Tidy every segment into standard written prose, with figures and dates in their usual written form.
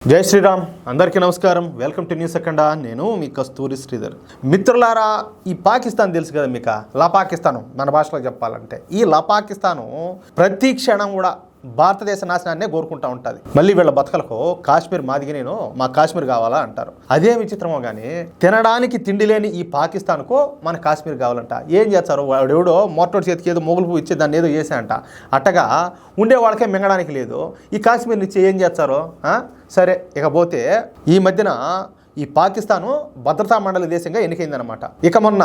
జై శ్రీరామ్. అందరికీ నమస్కారం. వెల్కమ్ టు న్యూస్ అఖండ. నేను మీ కస్తూరి శ్రీధర్. మిత్రులారా, ఈ పాకిస్తాన్ తెలుసు కదా మీకు, పాకిస్తాను మన భాషలో చెప్పాలంటే ఈ పాకిస్తాను ప్రతి క్షణం కూడా భారతదేశ నాశనాన్నే కోరుకుంటూ ఉంటుంది. మళ్ళీ వీళ్ళ బతకలకు కాశ్మీర్ మాదిగి నేను మా కాశ్మీర్ కావాలా అంటారు. అదే విచిత్రమో కానీ తినడానికి తిండి లేని ఈ పాకిస్తాన్కు మన కాశ్మీర్ కావాలంట. ఏం చేస్తారు, వాడెవడో మోటార్ చేతికి ఏదో మొగులు ఇచ్చే దాన్ని ఏదో చేశాయంట. అట్టగా ఉండే వాళ్ళకే మింగడానికి లేదు. ఈ కాశ్మీర్ నుంచి ఏం చేస్తారు? సరే, ఇకపోతే ఈ మధ్యన ఈ పాకిస్తాను భద్రతా మండలి దేశంగా ఎన్నికైందనమాట. ఇక మొన్న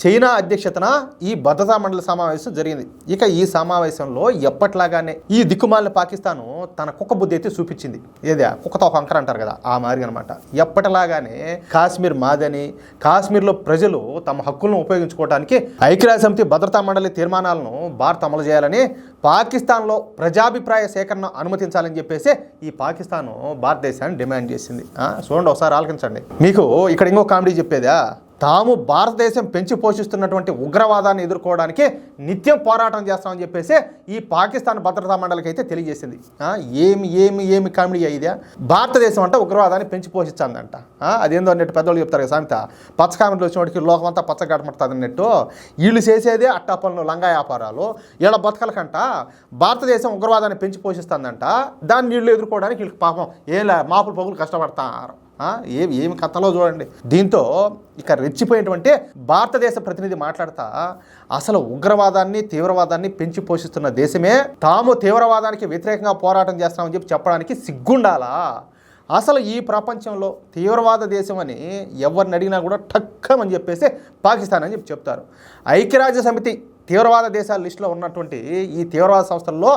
చైనా అధ్యక్షతన ఈ భద్రతా మండలి సమావేశం జరిగింది. ఇక ఈ సమావేశంలో ఎప్పట్లాగానే ఈ దిక్కుమాలిన పాకిస్తాను తన కుక్క బుద్ధి అయితే చూపించింది. ఏదే కుక్కతో ఒక అంకర అంటారు కదా, ఆ మాదిరి అనమాట. ఎప్పటిలాగానే కాశ్మీర్ మాదని, కాశ్మీర్లో ప్రజలు తమ హక్కులను ఉపయోగించుకోవడానికి ఐక్యరాజ్య సమితి భద్రతా మండలి తీర్మానాలను భారత్ అమలు చేయాలని, పాకిస్తాన్లో ప్రజాభిప్రాయ సేకరణ అనుమతించాలని చెప్పేసి ఈ పాకిస్తాను భారతదేశాన్ని డిమాండ్ చేసింది. చూడండి ఒకసారి ఆలకించండి. మీకు ఇక్కడ ఇంకో కామెడీ చెప్పేదా, తాము భారతదేశం పెంచి పోషిస్తున్నటువంటి ఉగ్రవాదాన్ని ఎదుర్కోవడానికి నిత్యం పోరాటం చేస్తామని చెప్పేసి ఈ పాకిస్తాన్ భద్రతా మండలికి అయితే తెలియజేసింది. ఏమి కామెడీ అయ్యిదా? భారతదేశం అంటే ఉగ్రవాదాన్ని పెంచి పోషించాలంట. అదేందో అన్నట్టు పెద్దవాళ్ళు చెప్తారు కదా సామెత, పచ్చ కామెడీలు వచ్చినోడికి లోకమంతా పచ్చగడమడుతుంది అన్నట్టు. వీళ్ళు చేసేదే అట్టా పనులు, లంగా వ్యాపారాలు. వీళ్ళ బతకలకంట భారతదేశం ఉగ్రవాదాన్ని పెంచి పోషిస్తుందంట. దాన్ని వీళ్ళు ఎదుర్కోవడానికి వీళ్ళకి పాపం మాపులు పగులు కష్టపడతారు. ఏమి కథలో చూడండి. దీంతో ఇక రెచ్చిపోయినటువంటి భారతదేశ ప్రతినిధి మాట్లాడతా, అసలు ఉగ్రవాదాన్ని తీవ్రవాదాన్ని పెంచి పోషిస్తున్న దేశమే తాము తీవ్రవాదానికి వ్యతిరేకంగా పోరాటం చేస్తామని చెప్పడానికి సిగ్గుండాలా? అసలు ఈ ప్రపంచంలో తీవ్రవాద దేశం అని ఎవరిని అడిగినా కూడా ఠక్కమని చెప్పేసి పాకిస్తాన్ అని చెప్తారు. ఐక్యరాజ్య సమితి తీవ్రవాద దేశాల లిస్టులో ఉన్నటువంటి ఈ తీవ్రవాద సంస్థల్లో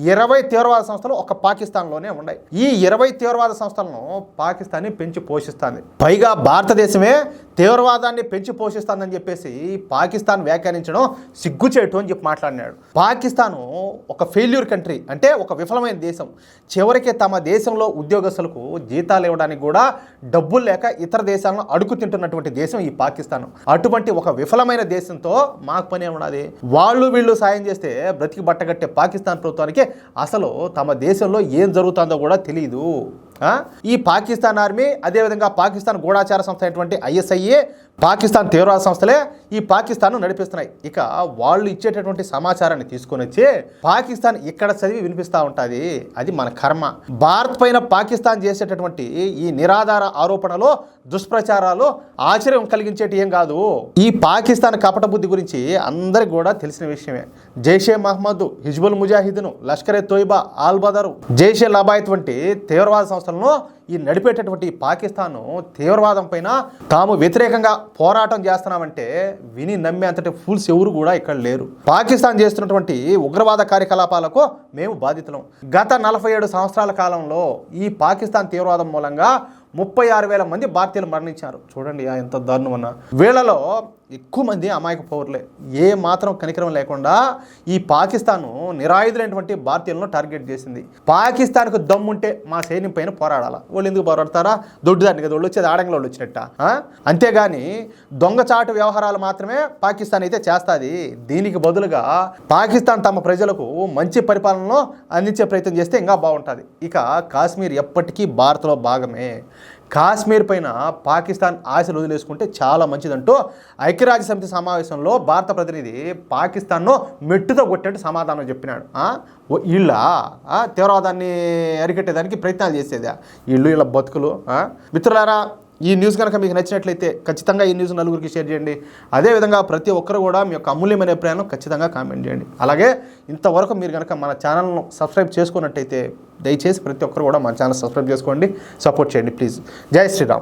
20 తీవ్రవాద సంస్థలు ఒక పాకిస్తాన్లోనే ఉన్నాయి. ఈ 20 తీవ్రవాద సంస్థలను పాకిస్తాన్ పెంచి పోషిస్తుంది. పైగా భారతదేశమే తీవ్రవాదాన్ని పెంచి పోషిస్తుందని చెప్పేసి పాకిస్తాన్ వ్యాఖ్యానించడం సిగ్గుచేటు అని చెప్పి మాట్లాడినాడు. పాకిస్తాను ఒక ఫెయిల్యూర్ కంట్రీ, అంటే ఒక విఫలమైన దేశం. చివరికి తమ దేశంలో ఉద్యోగస్తులకు జీతాలు ఇవ్వడానికి కూడా డబ్బులు లేక ఇతర దేశాలను అడుగు తింటున్నటువంటి దేశం ఈ పాకిస్తాన్. అటువంటి ఒక విఫలమైన దేశంతో మాకు పని ఉన్నది. వాళ్ళు వీళ్ళు సాయం చేస్తే బ్రతికి బట్టగట్టే పాకిస్తాన్ ప్రభుత్వానికి అసలు తమ దేశంలో ఏం జరుగుతుందో కూడా తెలియదు. ఈ పాకిస్తాన్ ఆర్మీ, అదేవిధంగా పాకిస్తాన్ గూఢాచార సంస్థ అయినటువంటి ISIA, పాకిస్తాన్ తీవ్రవాద సంస్థలే ఈ పాకిస్తాన్ను నడిపిస్తున్నాయి. ఇక వాళ్ళు ఇచ్చేటటువంటి సమాచారాన్ని తీసుకొని వచ్చి పాకిస్తాన్ ఇక్కడ చదివి వినిపిస్తూ ఉంటుంది. అది మన కర్మ. భారత్ పైన పాకిస్తాన్ చేసేటటువంటి ఈ నిరాధార ఆరోపణలు, దుష్ప్రచారాలు ఆశ్చర్యం కలిగించేటి ఏం కాదు. ఈ పాకిస్తాన్ కపట బుద్ధి గురించి అందరికి కూడా తెలిసిన విషయమే. జైషే మహమ్మద్, హిజ్బుల్ ముజాహిదీన్, లష్కరే తోయిబా, ఆల్ బదర్, జైషే లబాయత్ వంటి తీవ్రవాద సంస్థలను ఈ నడిపేటటువంటి పాకిస్తాను తీవ్రవాదం పైన తాము వ్యతిరేకంగా పోరాటం చేస్తున్నామంటే విని నమ్మే అంతటి ఫూల్స్ ఎవరు కూడా ఇక్కడ లేరు. పాకిస్తాన్ చేస్తున్నటువంటి ఉగ్రవాద కార్యకలాపాలకు మేము బాధితులం. గత 47 సంవత్సరాల కాలంలో ఈ పాకిస్తాన్ తీవ్రవాదం మూలంగా 36,000 మంది భారతీయులు మరణించారు. చూడండి ఎంత దారుణం అన్న. వీళ్ళలో ఎక్కువ మంది అమాయక పౌరులే. ఏ మాత్రం కనికరం లేకుండా ఈ పాకిస్తాను నిరాయుధులైనటువంటి భారతీయులను టార్గెట్ చేసింది. పాకిస్తాన్కు దమ్ముంటే మా సైన్యం పైన పోరాడాలా. వాళ్ళు ఎందుకు పోరాడతారా? దొడ్డుదాన్ని కదా, వాళ్ళు వచ్చేది ఆడంగిలో వాళ్ళు వచ్చినట్ట. అంతేగాని దొంగచాటు వ్యవహారాలు మాత్రమే పాకిస్తాన్ అయితే చేస్తుంది. దీనికి బదులుగా పాకిస్తాన్ తమ ప్రజలకు మంచి పరిపాలనను అందించే ప్రయత్నం చేస్తే ఇంకా బాగుంటుంది. ఇక కాశ్మీర్ ఎప్పటికీ భారత్లో భాగమే. కాశ్మీర్ పైన పాకిస్తాన్ ఆశలు వదిలేసుకుంటే చాలా మంచిదంటూ ఐక్యరాజ్య సమితి సమావేశంలో భారత ప్రతినిధి పాకిస్తాన్ను మెట్టుతో కొట్టేట్టు సమాధానం చెప్పినాడు. వీళ్ళ తీవ్రవాదాన్ని అరికట్టేదానికి ప్రయత్నాలు చేసేదా వీళ్ళ బతుకులు? మిత్రులారా, ఈ న్యూస్ కనుక మీకు నచ్చినట్లయితే ఖచ్చితంగా ఈ న్యూస్ నలుగురికి షేర్ చేయండి. అదేవిధంగా ప్రతి ఒక్కరు కూడా మీ యొక్క అమూల్యమైన అభిప్రాయాలను ఖచ్చితంగా కామెంట్ చేయండి. అలాగే ఇంతవరకు మీరు కనుక మన ఛానల్ను సబ్స్క్రైబ్ చేసుకున్నట్టయితే దయచేసి ప్రతి ఒక్కరు కూడా మన ఛానల్ సబ్స్క్రైబ్ చేసుకోండి, సపోర్ట్ చేయండి ప్లీజ్. జై శ్రీరామ్.